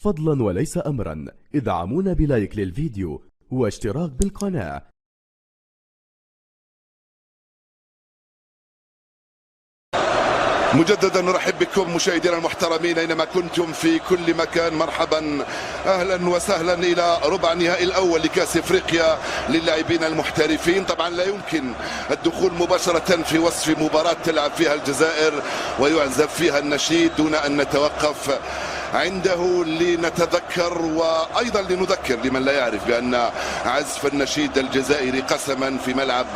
فضلا وليس أمرا ادعمونا بلايك للفيديو واشتراك بالقناة. مجددا نرحب بكم مشاهدينا المحترمين اينما كنتم في كل مكان. مرحبا اهلا وسهلا الى ربع النهائي الاول لكاس افريقيا للاعبين المحترفين. طبعا لا يمكن الدخول مباشره في وصف مباراه تلعب فيها الجزائر ويعزف فيها النشيد دون ان نتوقف عنده لنتذكر وايضا لنذكر لمن لا يعرف بان عزف النشيد الجزائري قسما في ملعب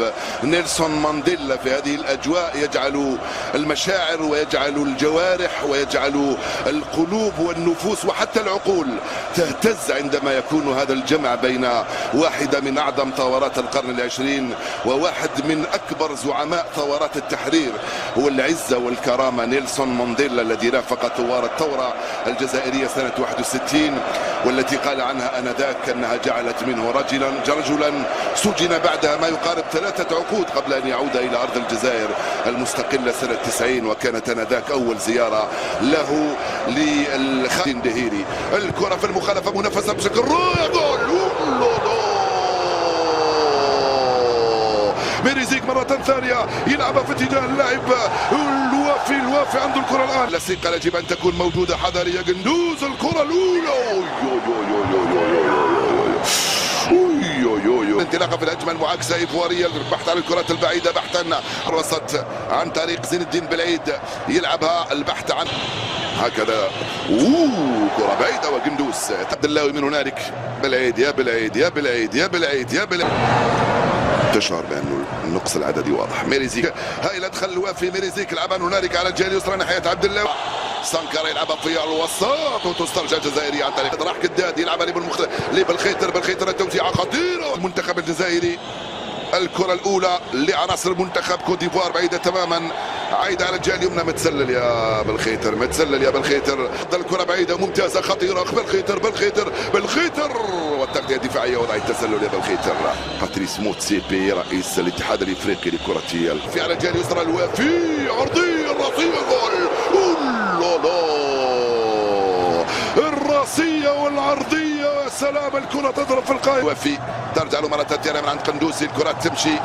نيلسون مانديلا في هذه الاجواء يجعل المشاعر ويجعل الجوارح ويجعل القلوب والنفوس وحتى العقول تهتز عندما يكون هذا الجمع بين واحده من اعظم ثورات القرن العشرين وواحد من اكبر زعماء ثورات التحرير والعزه والكرامه نيلسون مانديلا الذي رافق ثوار الثوره الجزائرية سنة 61 والتي قال عنها آنذاك أنها جعلت منه رجلا سجن بعدها ما يقارب 3 عقود قبل أن يعود إلى أرض الجزائر المستقلة سنة 90، وكانت آنذاك أول زيارة له للخالد دهيري. الكرة في المخالفة منافسة بشكل رائع. ميريزيك مرة ثانية يلعبها في اتجاه اللاعب الوافي عنده الكرة الآن. لاسيقا يجب أن تكون موجودة. حذرية قندوز الكرة الأولى. انطلاقه في الهجمه المعاكسه ايفواريه البحث عن الكرات البعيده بحثا الوسط عن طريق زين الدين بلعيد يلعبها البحث عن هكذا كره بعيده وقندوز عبد الله من هنالك. بلعيد يا بلعيد يا بلعيد يا بلعيد يا بلعيد. تشعر بأنه النقص العددي واضح. ميريزيك هاي الادخل الوافي. ميريزيك يلعبها هنالك على الجهه اليسرى ناحيه عبد الله. سانكارا يلعبها في الوسط وتسترجع الجزائريه عن طريق راح كداد يلعبها بالخيتر التوزيعه خطيره. المنتخب الجزائري الكره الاولى لعناصر المنتخب كوت ديفوار بعيده تماما عايده على الجهه اليمنى. متسلل يا بالخيتر متسلل يا بالخيتر. الكره بعيده ممتازه خطيره. بالخيتر والتغطيه الدفاعيه وضع التسلل يا بالخيتر. باتريس موتسيبي رئيس الاتحاد الافريقي لكره في على الجهه اليسرى الوافي عرضيه الراسيه جول. الراسيه والعرضيه سلام. الكره تضرب في القائم. وفي ترجع له مره ثانيه من عند قندوسي. الكره تمشي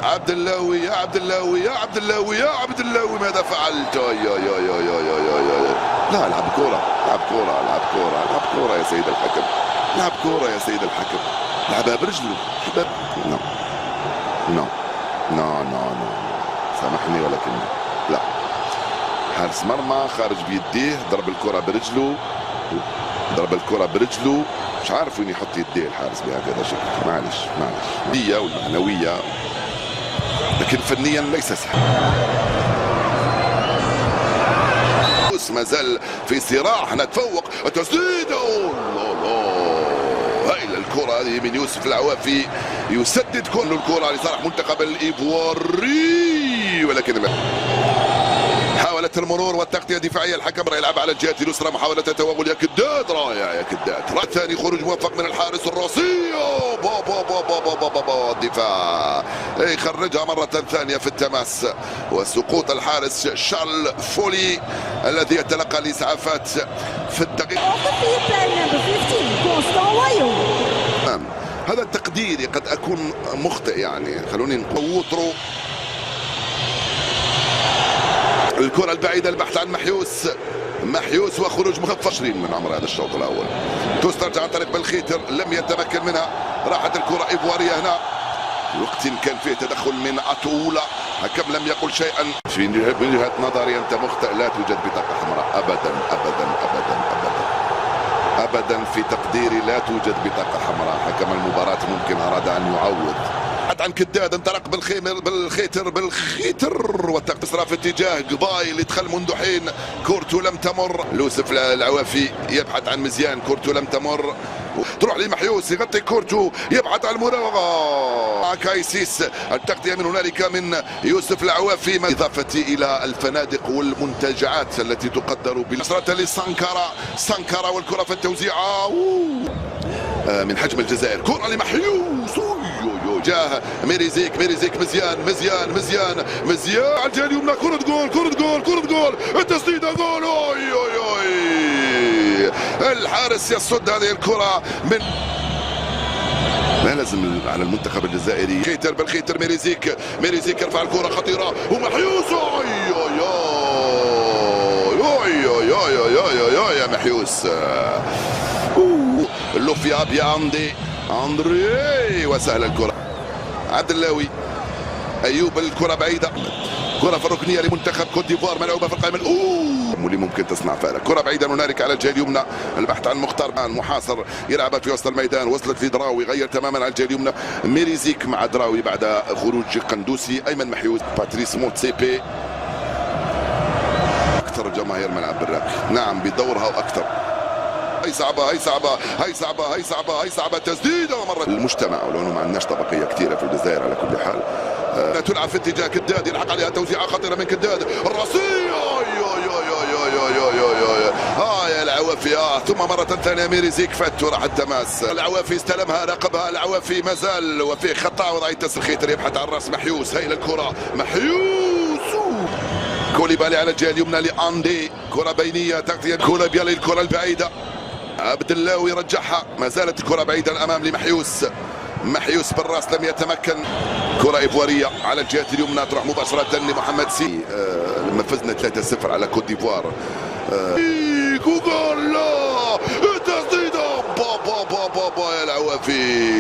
عبد اللهوي يا عبد اللهوي يا عبد اللهوي يا عبد اللهوي ماذا فعلت؟ لا العب كوره العب كوره العب كوره العب كوره يا سيد الحكم. لعب كوره يا سيد الحكم. لعبها برجله. نو نو نو نو نو سامحني ولكن لا. حارس مرمى خارج بيديه ضرب الكره برجله مش عارف وين يحط يديه الحارس بهكذا شكل. معلش هي والمعنويه لكن فنيا ليس سهل. ما زال في صراع. نتفوق التسديده. هائله الكره هذه من يوسف العوافي يسدد كل الكره لصالح منتخب الايفواري ولكن محاولة المرور والتغطية الدفاعية. الحكم يلعب على الجهة اليسرى محاولة التوغل يا كداد. رائع يا كداد. الثاني خروج موفق من الحارس الراسية. الدفاع يخرجها مرة ثانية في التماس وسقوط الحارس شارل فولي الذي يتلقى الإسعافات في الدقيقة. هذا التقدير قد أكون مخطئ يعني. خلوني نقول الكرة البعيدة البحث عن محيوس وخروج مخفف 20 من عمر هذا الشوط الأول. تسترجع عن طريق بالخيتر لم يتمكن منها. راحت الكرة إيفوارية هنا وقت كان فيه تدخل من أتولا. حكم لم يقل شيئا. من وجهة نظري أنت مخطئ. لا توجد بطاقة حمراء أبدا أبدا أبدا أبدا أبدا. في تقديري لا توجد بطاقة حمراء. حكم المباراة ممكن أراد أن يعوض عن كداد. انطلق بالخيتر والتقصير في اتجاه قضاي اللي دخل منذ حين. كورتو لم تمر. يوسف العوافي يبحث عن مزيان. كورتو لم تمر. تروح لمحيوس يغطي كورتو يبحث عن المراوغه. كايسيس التغطيه من هنالك من يوسف العوافي. اضافه الى الفنادق والمنتجعات التي تقدر بنصرة لسانكارا والكره في التوزيعه من حجم الجزائر. كره لمحيوس جاه ميريزيك مزيان على الجهه اليمنى. كرة جول التسديده جول. الحارس يصد هذه الكرة من ما لازم على المنتخب الجزائري. خيتر بالخيتر ميريزيك يرفع الكرة خطيرة ومحيوس يا محيوس. لوفيا بياندي اندري وسهل الكرة. عبد اللاوي ايوب الكرة بعيدة، كرة في الركنية لمنتخب كوت ديفوار ملعوبة في القائمة واللي ممكن تصنع فارق. كرة بعيدة هنالك على الجهة اليمنى، البحث عن مختار محاصر يلعبها في وسط الميدان، وصلت لدراوي غير تماما على الجهة اليمنى. ميريزيك مع دراوي بعد خروج قندوسي. ايمن محيوس باتريس موتسيبي. اكثر جماهير ملعب براقي، نعم بدورها واكثر. هي صعبة تسديدة ومرة المجتمع، ولو ما عندناش طبقية كثيرة في الجزائر على كل حال. تلعب في اتجاه كداد، يلحق عليها توزيعة خطيرة من كداد، الراسية يا العوافي ثم مرة ثانية ميريزيك فات وراح التماس. العوافي استلمها راقبها العوافي مازال وفيه خطأ وضعية تسخيتر يبحث عن راس محيوس. هاي الكرة محيوس كوليبالي على الجهة اليمنى لأندي، كرة بينية تغطية كوليبالي الكرة البعيدة. عبد اللاوي رجعها، ما زالت الكرة بعيدة الأمام لمحيوس. محيوس بالراس لم يتمكن. كرة إيفوارية على الجهة اليمنى تروح مباشرة لمحمد سي. لما فزنا 3-0 على كوت ديفوار. جول لا تسديدة بابا يا العوافي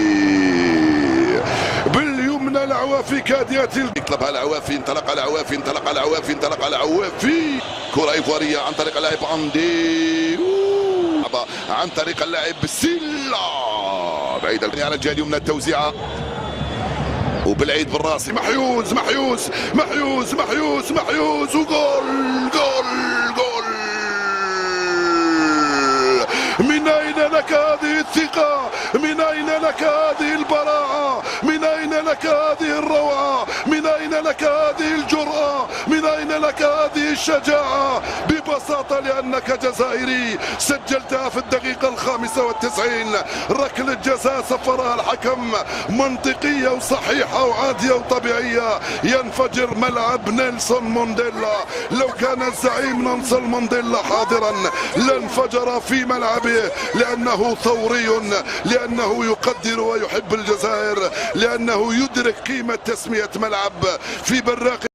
باليمنى. العوافي كادية يطلبها العوافي، انطلق العوافي. كرة إيفوارية عن طريق اللاعب أندي، عن طريق اللاعب سيلا بعيد على الجهة اليمنى التوزيعة وبالعيد بالراس. محيوس وجول. من أين لك هذه الثقة؟ من أين لك هذه البراعة؟ من أين لك هذه الروعة؟ من أين لك هذه الجرأة؟ من أين لك هذه الشجاعة؟ ببساطة لأنك جزائري. سجلتها في الدقيقة 95، ركلة جزاء صفرها الحكم، منطقية وصحيحة وعادية وطبيعية. ينفجر ملعب نيلسون مانديلا. لو كان الزعيم نيلسون مانديلا حاضرا لانفجر في ملعبه، لأنه ثوري، لأنه يقدر ويحب الجزائر، لأنه يدرك قيمة تسمية ملعب في براق.